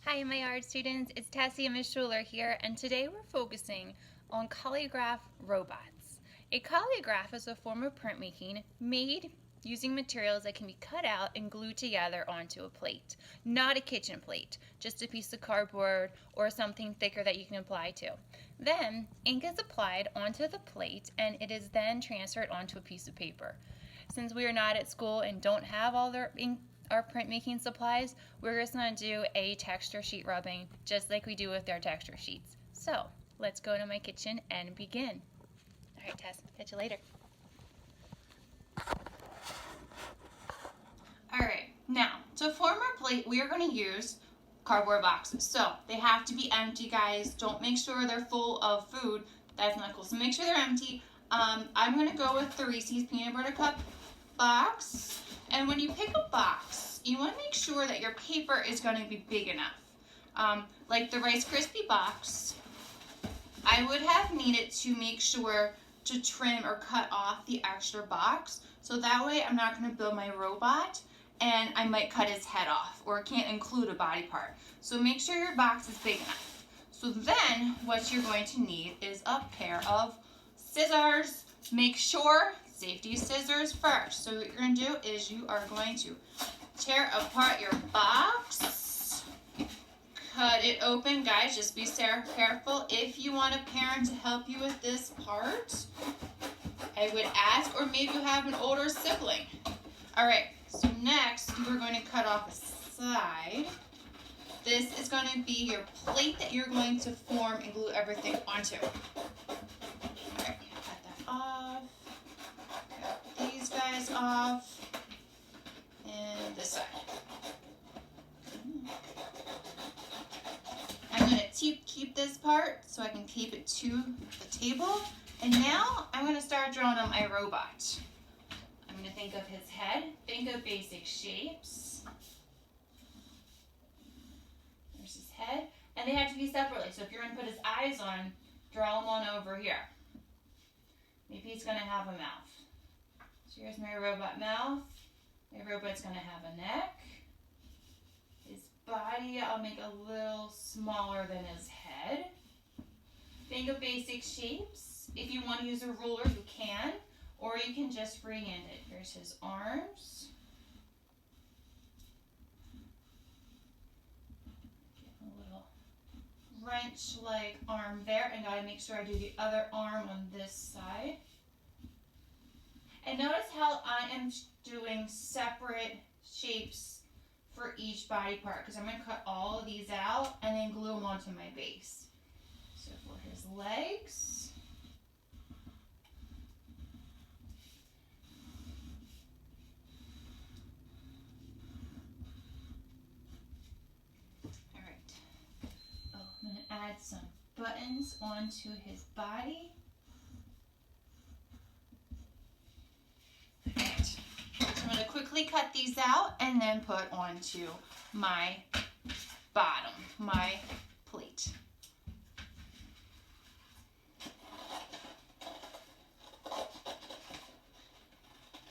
Hi, my art students. It's Tessie and Miss Schuler here, and today we're focusing on Collagraph Robots. A collagraph is a form of printmaking made using materials that can be cut out and glued together onto a plate. Not a kitchen plate, just a piece of cardboard or something thicker that you can apply to. Then, ink is applied onto the plate and it is then transferred onto a piece of paper. Since we are not at school and don't have all our printmaking supplies, we're just going to do a texture sheet rubbing just like we do with our texture sheets. So let's go to my kitchen and begin. All right, Tess, catch you later. All right, now to form our plate, we are going to use cardboard boxes. So they have to be empty, guys. Don't make sure they're full of food. That's not cool. So make sure they're empty. I'm going to go with the Reese's Peanut Butter Cup box. And when you pick a box, you want to make sure that your paper is going to be big enough. Like the Rice Krispie box, I would have needed to make sure to trim or cut off the extra box. So that way I'm not going to build my robot and I might cut his head off or can't include a body part. So make sure your box is big enough. So then what you're going to need is a pair of scissors. Make sure safety scissors first. So what you're going to do is you are going to tear apart your box, cut it open. Guys, just be careful. If you want a parent to help you with this part, I would ask, or maybe you have an older sibling. All right, so next you are going to cut off a side. This is going to be your plate that you're going to form and glue everything onto. All right, cut that off. Cut these guys off. And this side. I'm going to keep this part so I can keep it to the table. And now I'm going to start drawing on my robot. I'm going to think of his head. Think of basic shapes. There's his head. And they have to be separately. So if you're going to put his eyes on, draw them on over here. Maybe he's going to have a mouth. So here's my robot mouth. My robot's going to have a neck. His body, I'll make a little smaller than his head. Think of basic shapes. If you want to use a ruler, you can, or you can just freehand it. Here's his arms. Get a little wrench-like arm there, and gotta make sure I do the other arm on this side. And notice how I am doing separate shapes for each body part, because I'm going to cut all of these out and then glue them onto my base. So for his legs, all right. Oh, I'm going to add some buttons onto his body. I'm going to quickly cut these out and then put onto my bottom, my plate.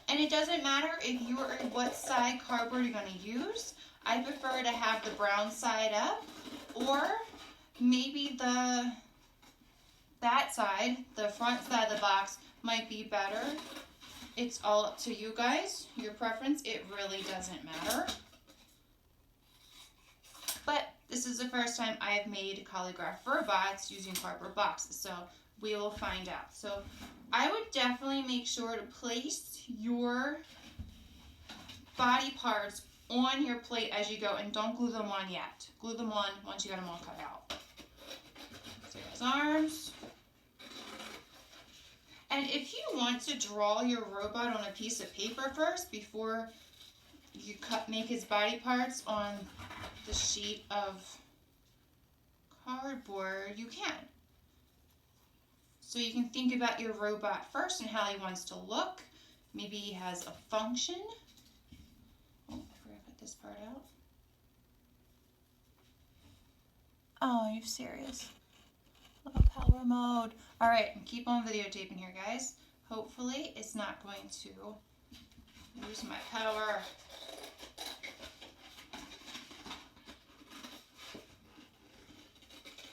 And it doesn't matter what side cardboard you're going to use. I prefer to have the brown side up, or maybe that side, the front side of the box, might be better. It's all up to you guys, your preference. It really doesn't matter. But this is the first time I have made Collagraph Robots using cardboard boxes, so we will find out. So I would definitely make sure to place your body parts on your plate as you go, and don't glue them on yet. Glue them on once you got them all cut out. So his arms. And if you want to draw your robot on a piece of paper first before you make his body parts on the sheet of cardboard, you can. So you can think about your robot first and how he wants to look. Maybe he has a function. Oh, I forgot to cut this part out. Oh, are you serious? Power mode. All right, keep on videotaping here, guys. Hopefully it's not going to use my power.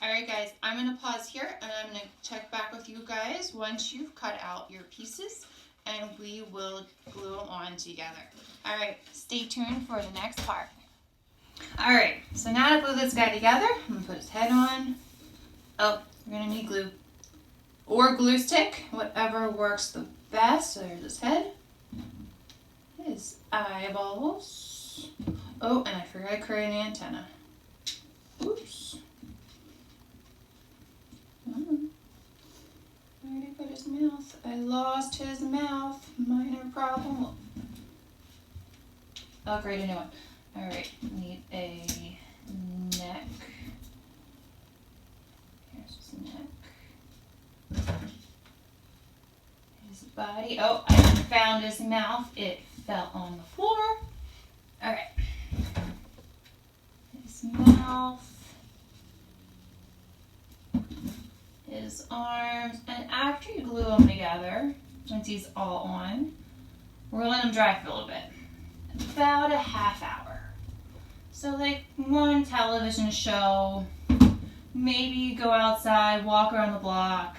Alright guys, I'm going to pause here and I'm going to check back with you guys once you've cut out your pieces and we will glue them on together. Alright, stay tuned for the next part. Alright, so now to glue this guy together, I'm going to put his head on. Oh, we're going to need glue. Or glue stick, whatever works the best. So there's his head, his eyeballs. Oh, and I forgot to create an antenna. Oops. Where did I put his mouth? I lost his mouth. Minor problem. I'll create a new one. Alright, need a neck. Here's his neck. His body. Oh, I found his mouth. It fell on the floor. Alright. His mouth. His arms. And after you glue them together, once he's all on, we're going to let them dry for a little bit. About a half hour. So like one television show, maybe go outside, walk around the block,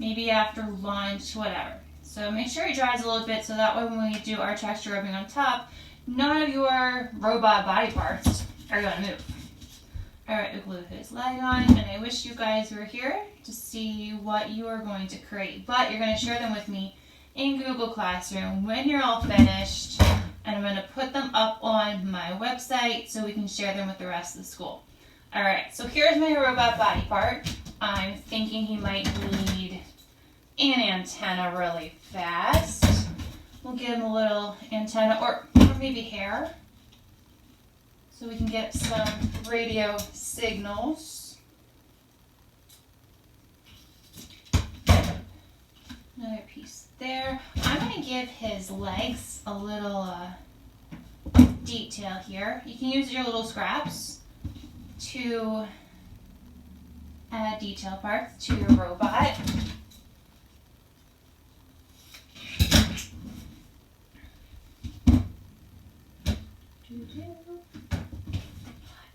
maybe after lunch, whatever. So make sure it dries a little bit so that way when we do our texture rubbing on top, none of your robot body parts are going to move. Alright, we'll glue his leg on, and I wish you guys were here to see what you are going to create. But you're going to share them with me in Google Classroom when you're all finished, and I'm going to put them up on my website so we can share them with the rest of the school. Alright, so here's my robot body part. I'm thinking he might need an antenna really fast. We'll give him a little antenna or maybe hair so we can get some radio signals. Another piece there. I'm going to give his legs a little detail here. You can use your little scraps to add detail parts to your robot.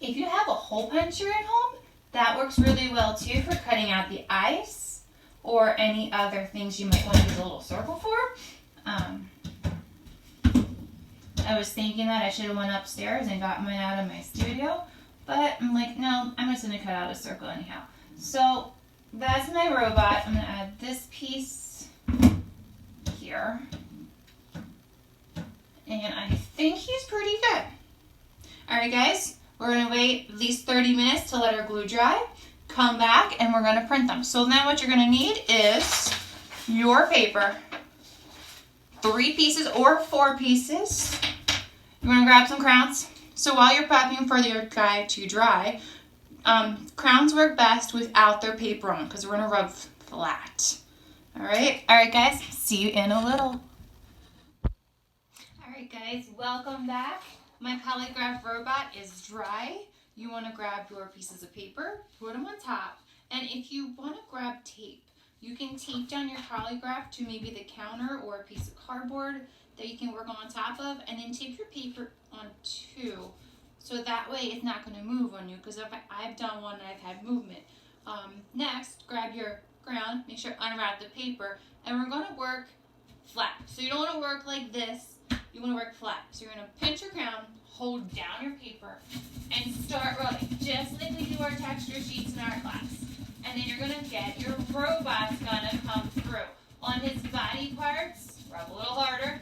If you have a hole puncher at home, that works really well too for cutting out the ice or any other things you might want to use a little circle for. I was thinking that I should have went upstairs and got mine out of my studio, but I'm like, no, I'm just going to cut out a circle anyhow. So that's my robot. I'm going to add this piece here. And I think he's pretty good. Alright guys, we're going to wait at least 30 minutes to let our glue dry. Come back and we're going to print them. So then what you're going to need is your paper. 3 pieces or 4 pieces. You're going to grab some crayons. So while you're prepping for your guy to dry, crayons work best without their paper on because we're going to rub flat. Alright guys, see you in a little. Alright guys, welcome back. My Collagraph robot is dry. You want to grab your pieces of paper, put them on top, and if you want to grab tape, you can tape down your Collagraph to maybe the counter or a piece of cardboard that you can work on top of, and then tape your paper on too, so that way it's not going to move on you, because if I've done one and I've had movement. Next, grab your crayon, make sure to unwrap the paper, and we're going to work flat. So you don't want to work like this, you want to work flat. So you're going to pinch your crayon, hold down your paper, and start rubbing, just like we do our texture sheets in our class. And then you're going to get your robot's going to come through. On his body parts, rub a little harder.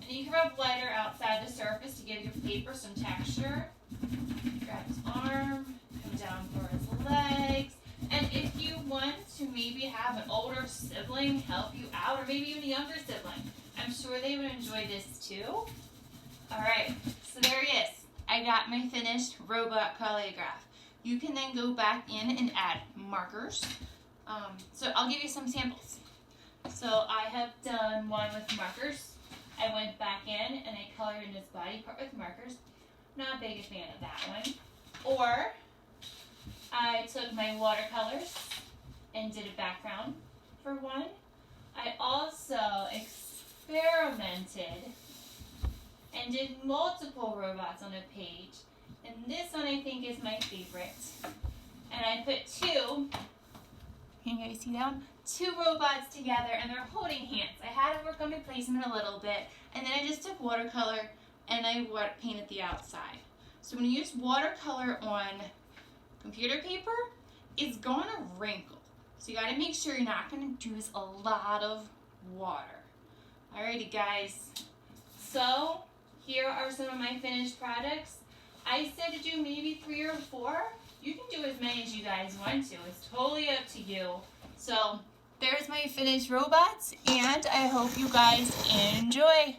And you can rub lighter outside the surface to give your paper some texture. Grab his arm, come down for his legs. And if you want to maybe have an older sibling help you out, or maybe even a younger sibling, I'm sure they would enjoy this too. Alright, so there he is. I got my finished robot Collagraph. You can then go back in and add markers. So I'll give you some samples. So I have done one with markers. I went back in and I colored in his body part with markers. Not a big fan of that one. Or I took my watercolors and did a background for one. I also experimented and did multiple robots on a page. And this one I think is my favorite. And and I put two, can you guys see that one? Two robots together, and they're holding hands. I had to work on my placement a little bit, and then I just took watercolor and I painted the outside. So when you use watercolor on computer paper, it's going to wrinkle. So you got to make sure you're not going to use a lot of water. Alrighty guys, so here are some of my finished products. I said to do maybe 3 or 4. You can do as many as you guys want to. It's totally up to you. So there's my finished robots, and I hope you guys enjoy.